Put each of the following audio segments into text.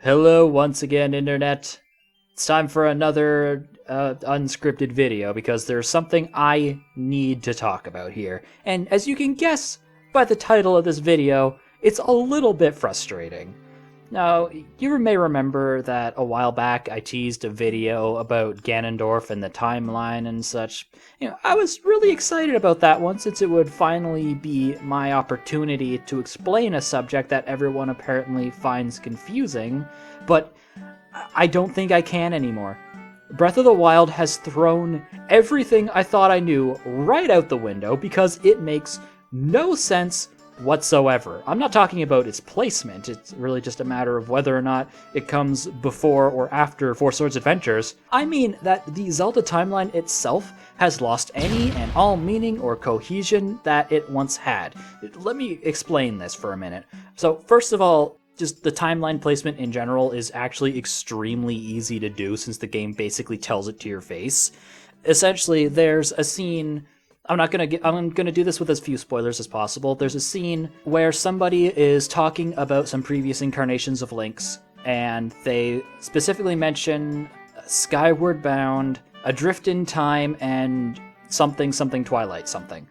Hello once again, Internet. It's time for another unscripted video because there's something I need to talk about here. And as you can guess by the title of this video, it's a little bit frustrating. Now, you may remember that a while back I teased a video about Ganondorf and the timeline and such. I was really excited about that one since it would finally be my opportunity to explain a subject that everyone apparently finds confusing, but I don't think I can anymore. Breath of the Wild has thrown everything I thought I knew right out the window because it makes no sense whatsoever. I'm not talking about its placement. It's really just a matter of whether or not it comes before or after Four Swords Adventures. I mean that the Zelda timeline itself has lost any and all meaning or cohesion that it once had. Let me explain this for a minute. So first of all, just the timeline placement in general is actually extremely easy to do since the game basically tells it to your face. Essentially, there's a scene. I'm gonna do this with as few spoilers as possible. There's a scene where somebody is talking about some previous incarnations of Link's, and they specifically mention Skyward Bound, Adrift in Time, and something Twilight something.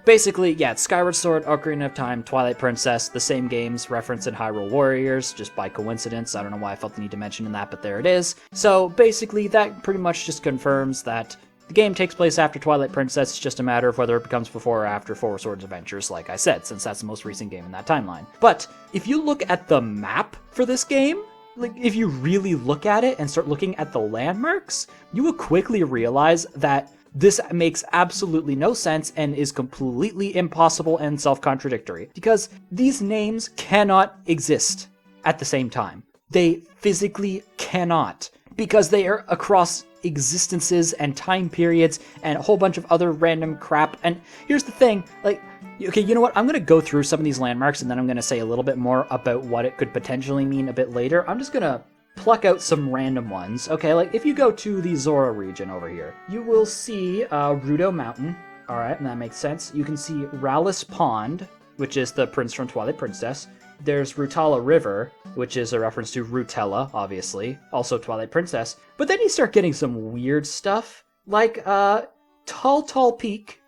Basically, yeah, it's Skyward Sword, Ocarina of Time, Twilight Princess, the same games referenced in Hyrule Warriors, just by coincidence. I don't know why I felt the need to mention that, but there it is. So basically, that pretty much just confirms that the game takes place after Twilight Princess. It's just a matter of whether it becomes before or after Four Swords Adventures, like I said, since that's the most recent game in that timeline. But if you look at the map for this game, like if you really look at it and start looking at the landmarks, you will quickly realize that this makes absolutely no sense and is completely impossible and self-contradictory, because these names cannot exist at the same time. They physically cannot, because they are across existences and time periods and a whole bunch of other random crap. And here's the thing, like, okay, you know what? I'm going to go through some of these landmarks and then I'm going to say a little bit more about what it could potentially mean a bit later. I'm just going to pluck out some random ones. Okay, like if you go to the Zora region over here, you will see Rudo Mountain. All right, and that makes sense. You can see Rallis Pond, which is the prince from Twilight Princess. There's Rutala River, which is a reference to Rutella, obviously, also Twilight Princess. But then you start getting some weird stuff, like Tall Peak.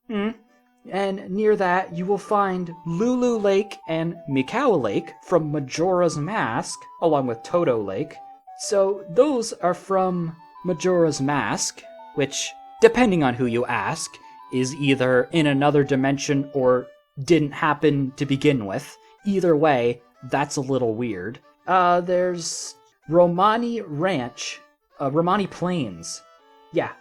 And near that, you will find Lulu Lake and Mikau Lake from Majora's Mask, along with Toto Lake. So those are from Majora's Mask, which, depending on who you ask, is either in another dimension or didn't happen to begin with. Either way, that's a little weird. There's Romani Ranch, Romani Plains. Yeah,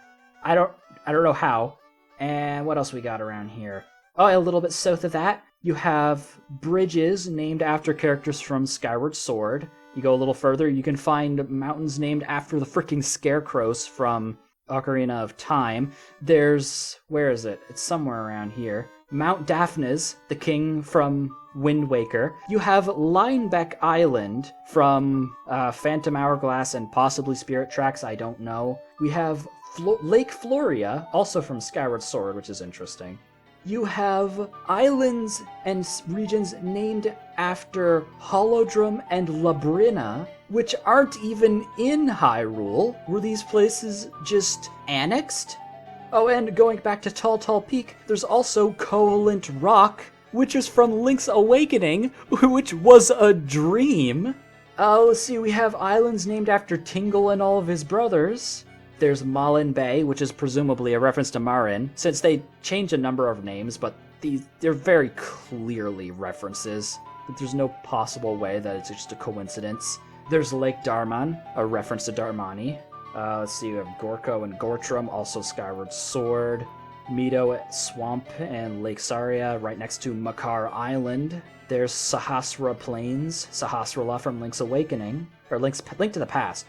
I don't know how. And what else we got around here? Oh, a little bit south of that, you have bridges named after characters from Skyward Sword. You go a little further, you can find mountains named after the freaking scarecrows from Ocarina of Time. There's, where is it? It's somewhere around here. Mount Daphnes, the king from Wind Waker. You have Linebeck Island from Phantom Hourglass and possibly Spirit Tracks, I don't know. We have Lake Floria, also from Skyward Sword, which is interesting. You have islands and regions named after Holodrum and Labrina, which aren't even in Hyrule. Were these places just annexed? Oh, and going back to Tall Peak, there's also Koholint Rock, which is from Link's Awakening, which was a dream. Let's see, we have islands named after Tingle and all of his brothers. There's Malin Bay, which is presumably a reference to Marin, since they changed a number of names, but they're very clearly references. There's no possible way that it's just a coincidence. There's Lake Darman, a reference to Darmani. Let's see, we have Gorko and Gortrum, also Skyward Sword. Mido Swamp and Lake Saria, right next to Makar Island. There's Sahasra Plains, Sahasrala from Link's Awakening, or Link to the Past,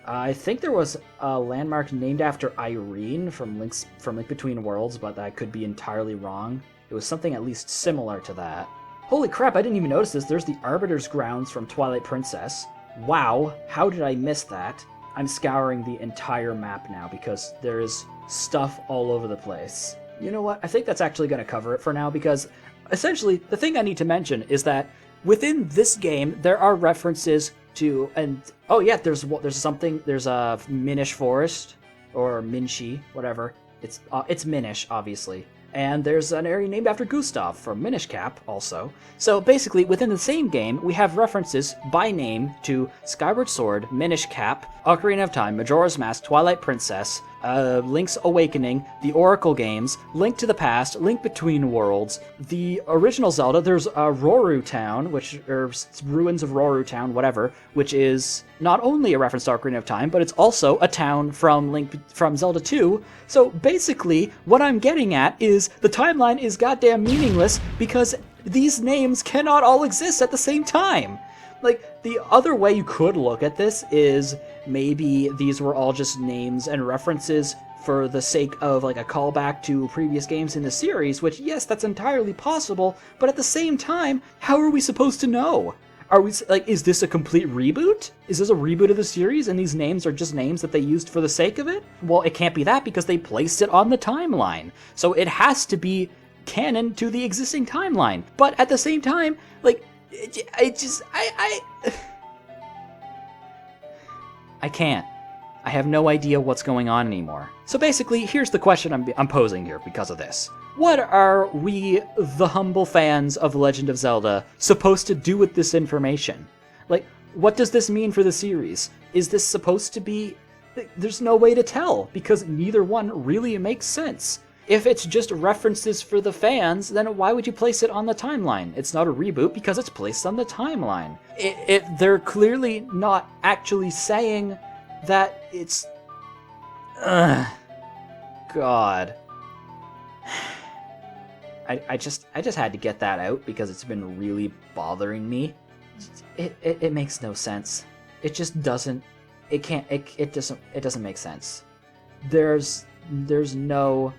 I think there was a landmark named after Irene from Link Between Worlds, but I could be entirely wrong. It was something at least similar to that. Holy crap, I didn't even notice this. There's the Arbiter's Grounds from Twilight Princess. Wow, how did I miss that? I'm scouring the entire map now because there is stuff all over the place. You know what? I think that's actually going to cover it for now because essentially the thing I need to mention is that within this game, there are references to, and oh yeah, there's something, there's a Minish Forest, or Minshi, whatever. It's Minish, obviously. And there's an area named after Gustav from Minish Cap, also. So basically, within the same game, we have references by name to Skyward Sword, Minish Cap, Ocarina of Time, Majora's Mask, Twilight Princess, Link's Awakening, the Oracle games, Link to the Past, Link Between Worlds, the original Zelda. There's Roru Town, or Ruins of Roru Town, whatever, which is not only a reference to Ocarina of Time, but it's also a town from Zelda 2. So basically, what I'm getting at is the timeline is goddamn meaningless because these names cannot all exist at the same time. Like, the other way you could look at this is maybe these were all just names and references for the sake of, like, a callback to previous games in the series, which, yes, that's entirely possible, but at the same time, how are we supposed to know? Are we, like, is this a complete reboot? Is this a reboot of the series and these names are just names that they used for the sake of it? Well, it can't be that because they placed it on the timeline. So it has to be canon to the existing timeline. But at the same time, like, I can't. I have no idea what's going on anymore. So basically, here's the question I'm posing here because of this. What are we, the humble fans of Legend of Zelda, supposed to do with this information? Like, what does this mean for the series? Is this supposed to be... There's no way to tell, because neither one really makes sense. If it's just references for the fans, then why would you place it on the timeline? It's not a reboot because it's placed on the timeline. They're clearly not actually saying that it's... God. I just had to get that out because it's been really bothering me. It makes no sense. It just doesn't. It doesn't make sense. There's no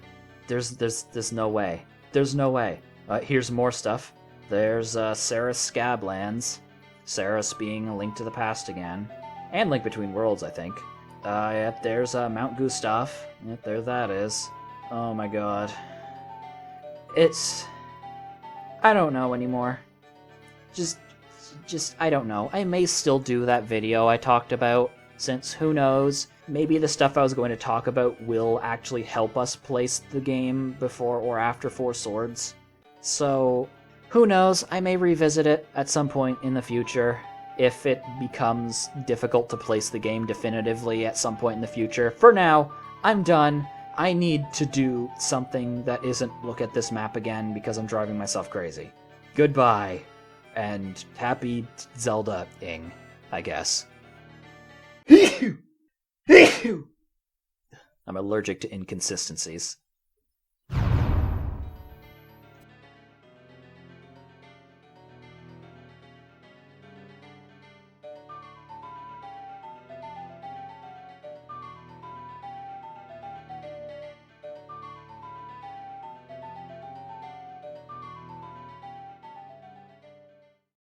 way. There's no way. Here's more stuff. There's Sarah's Scablands. Sarah's being a Link to the Past again, and Link Between Worlds, I think. Yep. There's Mount Gustav. Yep, there that is. Oh my God. I don't know anymore. Just, I don't know. I may still do that video I talked about, since who knows, maybe the stuff I was going to talk about will actually help us place the game before or after Four Swords. So, who knows, I may revisit it at some point in the future, if it becomes difficult to place the game definitively at some point in the future. For now, I'm done. I need to do something that isn't look at this map again because I'm driving myself crazy. Goodbye, and happy Zelda-ing, I guess. I'm allergic to inconsistencies.